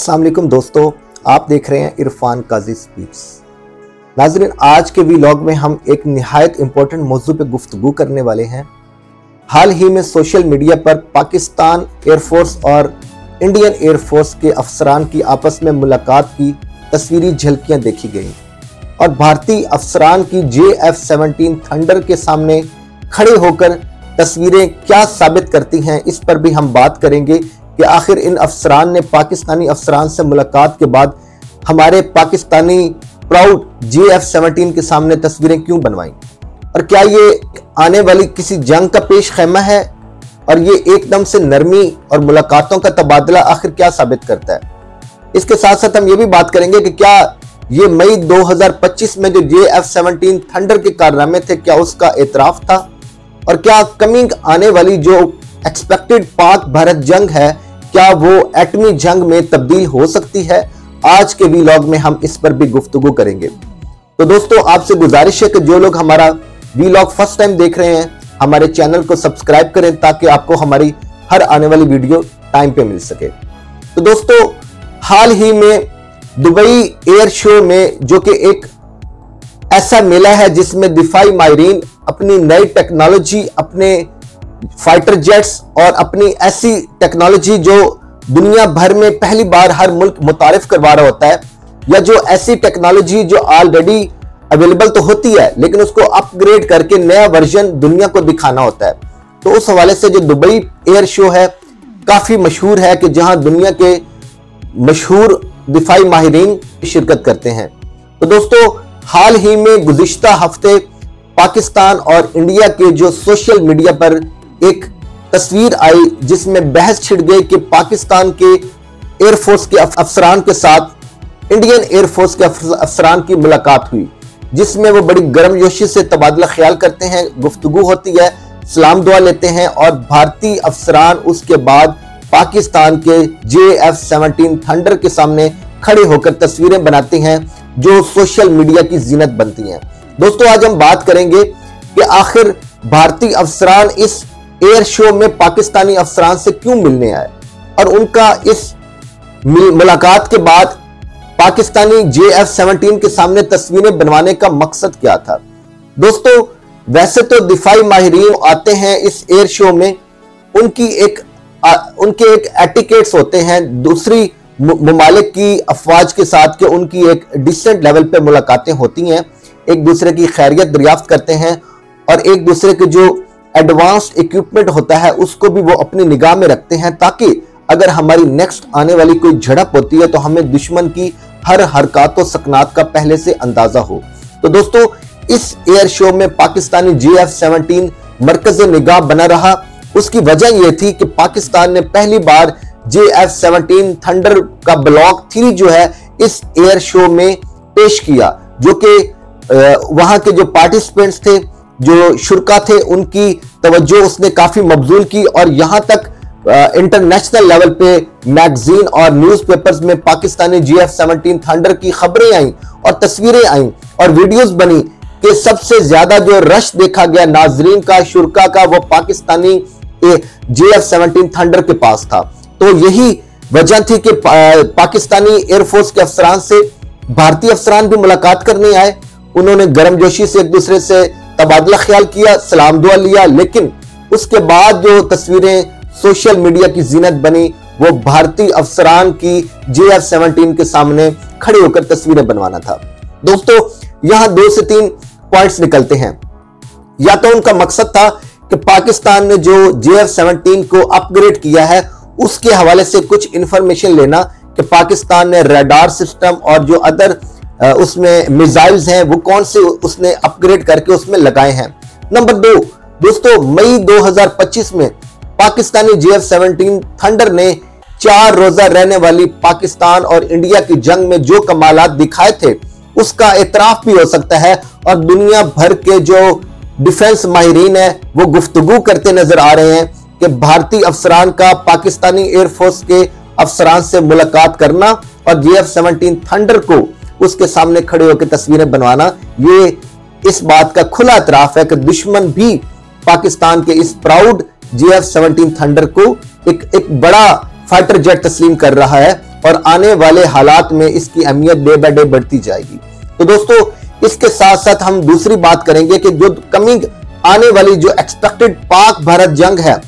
अस्सलाम वालेकुम दोस्तों, आप देख रहे हैं इरफान काजी स्पीक्स। नाज़रीन, आज के वीलॉग में हम एक निहायत इंपॉर्टेंट मौजू पे गुफ्तगू करने वाले हैं। हाल ही में सोशल मीडिया पर पाकिस्तान एयरफोर्स और इंडियन एयरफोर्स के अफसरान की आपस में मुलाकात की तस्वीरी झलकियां देखी गई और भारतीय अफसरान की JF-17 थंडर के सामने खड़े होकर तस्वीरें क्या साबित करती हैं, इस पर भी हम बात करेंगे कि आखिर इन अफसरान ने पाकिस्तानी अफसरान से मुलाकात के बाद हमारे पाकिस्तानी प्राउड JF-17 के सामने तस्वीरें क्यों बनवाई और क्या ये आने वाली किसी जंग का पेश खैमा है और ये एकदम से नरमी और मुलाकातों का तबादला आखिर क्या साबित करता है। इसके साथ साथ हम ये भी बात करेंगे कि क्या ये मई 2025 में जो JF-17 थंडर के कारनामे थे, क्या उसका एतराफ था और क्या कमिंग आने वाली जो एक्सपेक्टेड पाक भारत जंग है, क्या वो एटमी जंग में तब्दील हो सकती है। आज के वीलॉग में हम इस पर भी गुफ्तगू करेंगे। तो दोस्तों, आपसे गुजारिश है कि जो लोग हमारा वीलॉग फर्स्ट टाइम देख रहे हैं, हमारे चैनल को सब्सक्राइब करें ताकि आपको हमारी हर आने वाली वीडियो टाइम पे मिल सके। तो दोस्तों, हाल ही में दुबई एयर शो में, जो कि एक ऐसा मेला है जिसमें दिफाई माहिरीन अपनी नई टेक्नोलॉजी, अपने फाइटर जेट्स और अपनी ऐसी टेक्नोलॉजी जो दुनिया भर में पहली बार हर मुल्क मुतारिफ करवा रहा होता है, या जो ऐसी टेक्नोलॉजी जो ऑलरेडी अवेलेबल तो होती है लेकिन उसको अपग्रेड करके नया वर्जन दुनिया को दिखाना होता है। तो उस हवाले से जो दुबई एयर शो है काफी मशहूर है कि जहां दुनिया के मशहूर दिफाई माहिरीन शिरकत करते हैं। तो दोस्तों, हाल ही में गुज़िश्ता हफ्ते पाकिस्तान और इंडिया के जो सोशल मीडिया पर एक तस्वीर आई जिसमें बहस छिड़ गई कि पाकिस्तान के एयरफोर्स के अफसरान के साथ इंडियन एयरफोर्स के अफसरान की मुलाकात हुई, जिसमें वो बड़ी गर्मजोशी से तबादला ख्याल करते हैं, गुफ्तगू होती है, सलाम दुआ लेते हैं और भारतीय अफसरान उसके बाद पाकिस्तान के JF-17 थंडर के सामने खड़े होकर तस्वीरें बनाते हैं जो सोशल मीडिया की जीनत बनती हैं। दोस्तों, आज हम बात करेंगे कि आखिर भारतीय अफसरान इस एयर शो में पाकिस्तानी अफसरान से क्यों मिलने आए और उनका इस मुलाकात के बाद पाकिस्तानी JF-17 के सामने तस्वीरें बनवाने का मकसद क्या था। दोस्तों, वैसे तो दिफाई माहिरीन आते हैं इस एयर शो में, उनके एक एटिकेट्स होते हैं दूसरी ममालिक की अफवाज के साथ, कि उनकी एक डिसेंट लेवल पे मुलाकातें होती हैं, एक दूसरे की खैरियत दरियाफ्त करते हैं और एक दूसरे के जो एडवांस्ड इक्विपमेंट होता है उसको भी वो अपनी निगाह में रखते हैं, ताकि अगर हमारी नेक्स्ट आने वाली कोई झड़प होती है तो हमें दुश्मन की हर हरकत व सकनात का पहले से अंदाजा हो। तो दोस्तों, इस एयर शो में पाकिस्तानी JF-17 मरकज़ निगाह बना रहा। उसकी वजह यह थी कि पाकिस्तान ने पहली बार JF-17 थंडर का ब्लॉक 3 जो है इस एयर शो में पेश किया, जो कि वहां के जो पार्टिसिपेंट्स थे, जो शुरका थे, उनकी तवज्जो उसने काफी मबजूल की और यहां तक इंटरनेशनल लेवल पे मैगजीन और न्यूज़पेपर्स में पाकिस्तानी JF-17 थंडर की खबरें आई और तस्वीरें आई और वीडियोस बनी कि सबसे ज्यादा जो रश देखा गया नाजरीन का, शुरका का, वो पाकिस्तानी JF-17 थंडर के पास था। तो यही वजह थी कि पाकिस्तानी एयरफोर्स के अफसरान से भारतीय अफसरान भी मुलाकात करने आए। उन्होंने गर्मजोशी से एक दूसरे से तबादला ख्याल किया, सलाम दुआ लिया, लेकिन उसके बाद जो तस्वीरें सोशल मीडिया की जीनत बनी वो भारतीय अफसरान की JF-17 के सामने खड़े होकर तस्वीरें बनवाना था। दोस्तों, यहां 2 से 3 पॉइंट्स निकलते हैं। या तो उनका मकसद था कि पाकिस्तान ने जो JF-17 को अपग्रेड किया है उसके हवाले से कुछ इंफॉर्मेशन लेना कि पाकिस्तान ने रडार सिस्टम और जो अदर उसमें मिसाइल्स हैं वो कौन से उसने अपग्रेड करके उसमें लगाए हैं। नंबर 2, दोस्तों, मई 2025 में पाकिस्तानी JF-17 थंडर ने 4 रोजा रहने वाली पाकिस्तान और इंडिया की जंग में जो कमालात दिखाए थे उसका एतराफ भी हो सकता है और दुनिया भर के जो डिफेंस माहिरीन है वो गुफ्तगू करते नजर आ रहे हैं कि भारतीय अफसरान का पाकिस्तानी एयरफोर्स के अफसरान से मुलाकात करना और JF-17 थंडर को उसके सामने खड़े होकर तस्वीरें बनवाना, ये इस बात का खुला एतराफ है कि दुश्मन भी पाकिस्तान के इस प्राउड JF-17 थंडर को एक बड़ा फाइटर जेट तस्लीम कर रहा है और आने वाले हालात में इसकी अहमियत डे बाय डे बढ़ती जाएगी। तो दोस्तों, इसके साथ साथ हम दूसरी बात करेंगे कि जो कमिंग आने वाली जो एक्सपेक्टेड पाक भारत जंग है,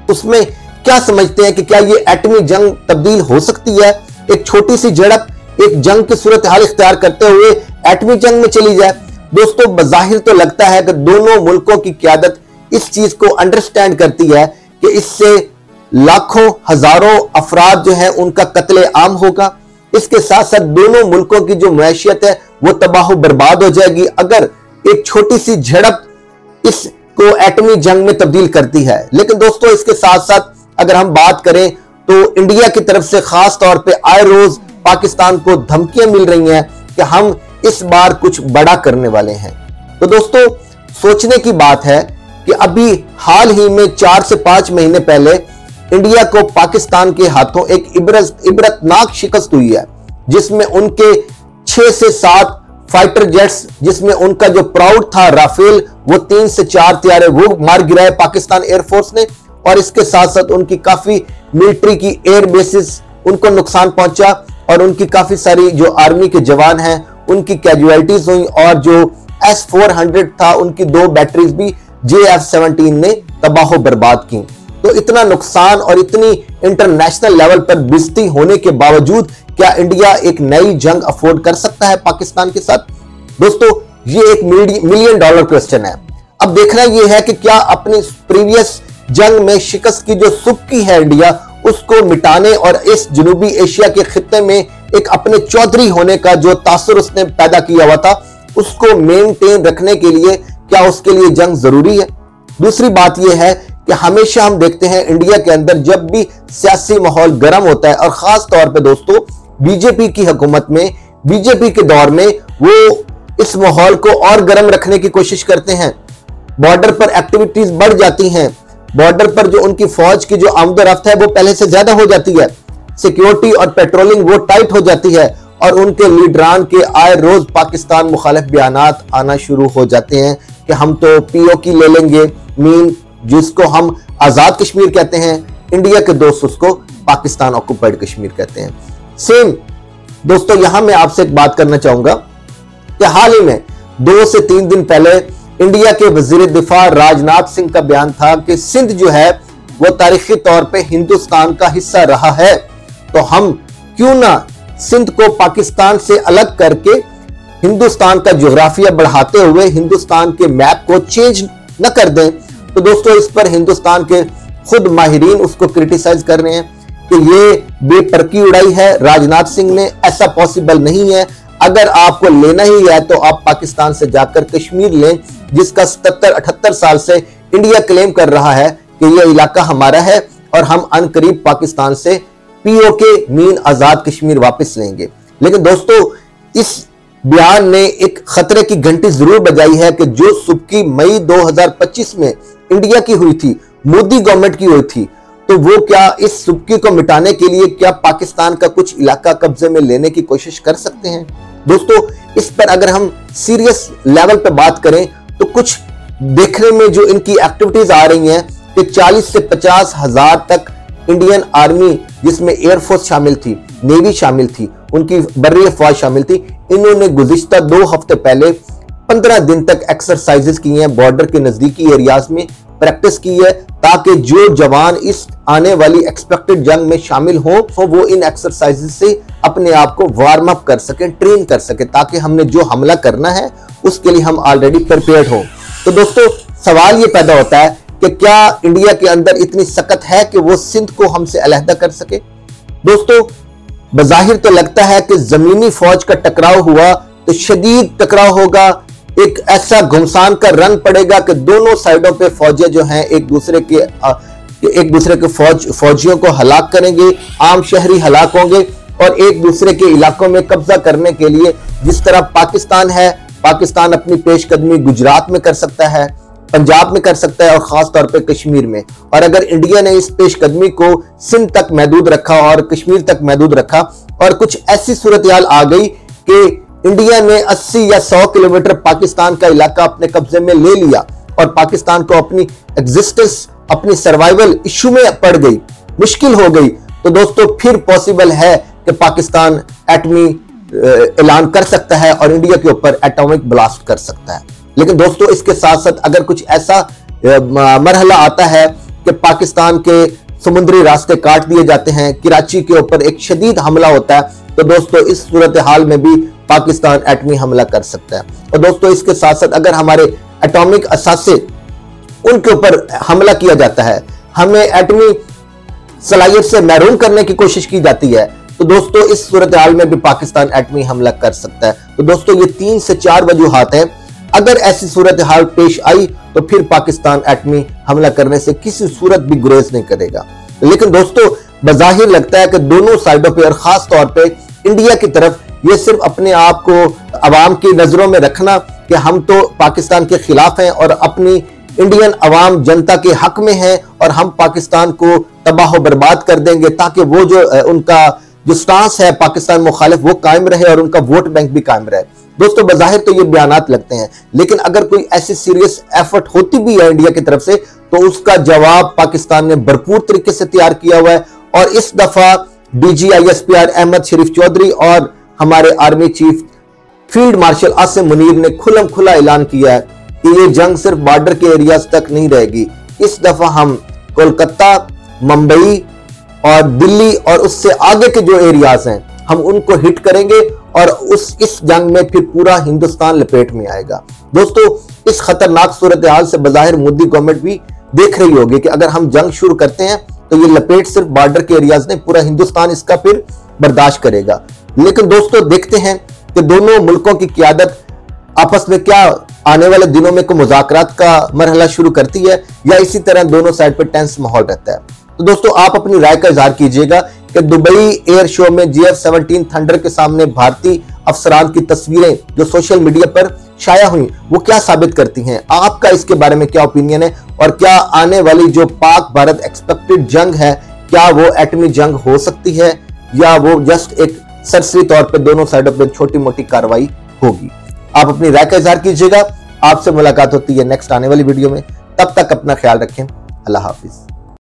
उसमें क्या समझते हैं कि क्या ये एटमी जंग तब्दील हो सकती है? एक छोटी सी झड़प एक जंग की सूरत हाल इख्तियार करते हुए एटमी जंग में चली जाए। दोस्तों, बज़ाहिर तो लगता है कि दोनों मुल्कों की क़यादत इस चीज को अंडरस्टैंड करती है कि इससे लाखों हजारों अफराद जो है उनका कत्ले आम होगा। इसके साथ साथ दोनों मुल्कों की जो मैशियत है वो तबाह बर्बाद हो जाएगी अगर एक छोटी सी झड़प इसको एटमी जंग में तब्दील करती है। लेकिन दोस्तों, इसके साथ साथ अगर हम बात करें तो इंडिया की तरफ से खास तौर पे आए रोज पाकिस्तान को धमकियां मिल रही हैं कि हम इस बार कुछ बड़ा करने वाले हैं। तो दोस्तों, सोचने की बात है कि अभी हाल ही में 4 से 5 महीने पहले इंडिया को पाकिस्तान के हाथों एक इबरतनाक शिकस्त हुई है, जिसमें उनके 6 से 7 फाइटर जेट्स, जिसमें उनका जो प्राउड था राफेल, वो 3 से 4 तैयारे वो मार गिराए पाकिस्तान एयरफोर्स ने। और इसके साथ साथ उनकी काफी मिलिट्री की एयर बेसिस उनको नुकसान पहुंचा और उनकी काफी सारी जो आर्मी के जवान हैं उनकी कैजुअलिटीज हुई। और जो S-400 था उनकी 2 बैटरीज भी JF-17 ने तबाह बर्बाद की। तो इतना नुकसान और इतनी इंटरनेशनल लेवल पर बेइज्जती होने के बावजूद क्या इंडिया एक नई जंग अफोर्ड कर सकता है पाकिस्तान के साथ? दोस्तों, ये एक $1 मिलियन क्वेश्चन है। अब देखना यह है कि क्या अपनी प्रीवियस जंग में शिकस्त की जो सुक्की है इंडिया, उसको मिटाने और इस जनूबी एशिया के खित्ते में एक अपने चौधरी होने का जो तासुर उसने पैदा किया हुआ था, उसको मेंटेन रखने के लिए क्या उसके लिए जंग जरूरी है? दूसरी बात यह है कि हमेशा हम देखते हैं इंडिया के अंदर जब भी सियासी माहौल गर्म होता है, और खास तौर पे दोस्तों बीजेपी की हुकूमत में, बीजेपी के दौर में, वो इस माहौल को और गर्म रखने की कोशिश करते हैं। बॉर्डर पर एक्टिविटीज बढ़ जाती हैं, बॉर्डर पर जो उनकी फौज की जो आमदोरफ्त है वो पहले से ज्यादा हो जाती है, सिक्योरिटी और पेट्रोलिंग वो टाइट हो जाती है, और उनके लीडरान के आए रोज पाकिस्तान मुखालिफ बयानात आना शुरू हो जाते हैं कि हम तो POK ले लेंगे, मीन जिसको हम आजाद कश्मीर कहते हैं, इंडिया के दोस्त उसको पाकिस्तान ऑक्युपाइड कश्मीर कहते हैं। सेम दोस्तों, यहां मैं आपसे एक बात करना चाहूंगा कि हाल ही में 2 से 3 दिन पहले इंडिया के वजीर दिफा राजनाथ सिंह का बयान था कि सिंध जो है वो तारीखी तौर पे हिंदुस्तान का हिस्सा रहा है, तो हम क्यों ना सिंध को पाकिस्तान से अलग करके हिंदुस्तान का जोग्राफिया बढ़ाते हुए हिंदुस्तान के मैप को चेंज न कर दें। तो दोस्तों, इस पर हिंदुस्तान के खुद माहिरीन उसको क्रिटिसाइज कर रहे हैं कि ये बेपरकी उड़ाई है राजनाथ सिंह ने, ऐसा पॉसिबल नहीं है। अगर आपको लेना ही है तो आप पाकिस्तान से जाकर कश्मीर लें, जिसका 77-78 साल से इंडिया क्लेम कर रहा है कि यह इलाका हमारा है और हम अनकरीब पाकिस्तान से POK मीन आजाद कश्मीर वापस लेंगे। लेकिन दोस्तों, इस बयान ने एक खतरे की घंटी जरूर बजाई है कि जो सुबकी मई 2025 में इंडिया की हुई थी, मोदी गवर्नमेंट की हुई थी, तो वो क्या इस सुबकी को मिटाने के लिए क्या पाकिस्तान का कुछ इलाका कब्जे में लेने की कोशिश कर सकते हैं? दोस्तों, इस पर अगर हम सीरियस लेवल पे बात करें तो कुछ देखने में जो इनकी एक्टिविटीज आ रही हैं कि 40 से 50 हजार तक इंडियन आर्मी, जिसमें एयरफोर्स शामिल थी, नेवी शामिल थी, उनकी बर्री अफवाज शामिल थी, इन्होंने गुज़िश्ता 2 हफ्ते पहले 15 दिन तक एक्सरसाइजेस की हैं, बॉर्डर के नजदीकी एरियाज में प्रैक्टिस की है, ताकि जो जवान इस आने वाली एक्सपेक्टेड जंग में शामिल हों तो वो इन एक्सरसाइजेस से अपने आप को वार्म अप कर सकें, ट्रेन कर सकें, ताकि हमने जो हमला करना है उसके लिए हम ऑलरेडी प्रिपेयर्ड हों। तो दोस्तों, सवाल ये पैदा होता है कि क्या इंडिया के अंदर इतनी सकत है कि वो सिंध को हमसे अलहदा कर सके? दोस्तों, बज़ाहिर तो लगता है कि जमीनी फौज का टकराव हुआ तो शदीद टकराव होगा, एक ऐसा घुमसान का रन पड़ेगा कि दोनों साइडों पे फौजें जो हैं एक दूसरे के फौजियों को हलाक करेंगे, आम शहरी हलाक होंगे, और एक दूसरे के इलाकों में कब्जा करने के लिए जिस तरह पाकिस्तान है, पाकिस्तान अपनी पेशकदमी गुजरात में कर सकता है, पंजाब में कर सकता है, और खास तौर पे कश्मीर में। और अगर इंडिया ने इस पेशकदमी को सिंध तक महदूद रखा और कश्मीर तक महदूद रखा, और कुछ ऐसी सूरत-ए-हाल आ गई कि इंडिया ने 80 या 100 किलोमीटर पाकिस्तान का इलाका अपने कब्जे में ले लिया और पाकिस्तान को अपनी एग्जिस्टेंस, अपनी सर्वाइवल इशू में पड़ गई, मुश्किल हो गई, तो दोस्तों फिर पॉसिबल है कि पाकिस्तान एटमी ऐलान कर सकता है और इंडिया के ऊपर एटॉमिक ब्लास्ट कर सकता है। लेकिन दोस्तों इसके साथ साथ अगर कुछ ऐसा मरहला आता है कि पाकिस्तान के समुद्री रास्ते काट दिए जाते हैं, कराची के ऊपर एक शदीद हमला होता है, तो दोस्तों इस सूरत हाल में भी पाकिस्तान एटमी हमला कर सकता है। और दोस्तों इसके साथ साथ अगर हमारे एटॉमिक असासे उनके ऊपर हमला किया जाता है, हमें एटमी सलाहियत से महरूम करने की कोशिश की जाती है, तो दोस्तों इस सूरत हाल में भी पाकिस्तान एटमी हमला कर सकता है। तो दोस्तों ये 3 से 4 वजूहात हैं। अगर ऐसी सूरत हाल पेश आई तो फिर पाकिस्तान एटमी हमला करने से किसी सूरत भी गुरेज नहीं करेगा। लेकिन दोस्तों बज़ाहिर लगता है कि दोनों साइडों पे और खास तौर पे इंडिया की तरफ ये सिर्फ अपने आप को अवाम की नजरों में रखना कि हम तो पाकिस्तान के खिलाफ हैं और अपनी इंडियन अवाम जनता के हक में है और हम पाकिस्तान को तबाह बर्बाद कर देंगे ताकि वो जो उनका जो स्टांस है पाकिस्तान मुखालिफ वो कायम रहे और उनका वोट बैंक भी कायम रहे। दोस्तों बज़ाहिर तो ये बयानात लगते हैं, लेकिन अगर कोई ऐसी सीरियस एफर्ट होती भी है इंडिया की तरफ से तो उसका जवाब पाकिस्तान ने भरपूर तरीके से तैयार किया हुआ है। और इस दफा DGISPR अहमद शरीफ चौधरी और हमारे army chief field marshal Asim Munir ने खुल्लम खुला ऐलान किया है कि ये जंग सिर्फ बॉर्डर के एरियाज तक नहीं रहेगी। इस दफा हम कोलकाता, मुंबई और दिल्ली और उससे आगे के जो एरियाज हैं हम उनको हिट करेंगे और इस जंग में फिर पूरा हिंदुस्तान लपेट में आएगा। दोस्तों इस खतरनाक सूरत हाल से बज़ाहिर मोदी गवर्नमेंट भी देख रही होगी कि अगर हम जंग शुरू करते हैं तो ये लपेट सिर्फ बॉर्डर के एरियाज नहीं, पूरा हिंदुस्तान इसका फिर बर्दाश्त करेगा। लेकिन दोस्तों देखते हैं कि दोनों मुल्कों की क़यादत आपस में क्या आने वाले दिनों में कोई मुज़ाकरात का मरहला शुरू करती है या इसी तरह दोनों साइड पर टेंस माहौल रहता है। तो दोस्तों आप अपनी राय का इजहार कीजिएगा कि दुबई एयर शो में GF-17 थंडर के सामने भारतीय अफसरान की तस्वीरें जो सोशल मीडिया पर शाया हुई वो क्या साबित करती हैं। आपका इसके बारे में क्या ओपिनियन है और क्या आने वाली जो पाक भारत एक्सपेक्टेड जंग है क्या वो एटमी जंग हो सकती है या वो जस्ट एक सरसरी तौर पर दोनों साइडों पर छोटी मोटी कार्रवाई होगी। आप अपनी राय का इजहार कीजिएगा। आपसे मुलाकात होती है नेक्स्ट आने वाली वीडियो में। तब तक अपना ख्याल रखें। अल्लाह हाफिज।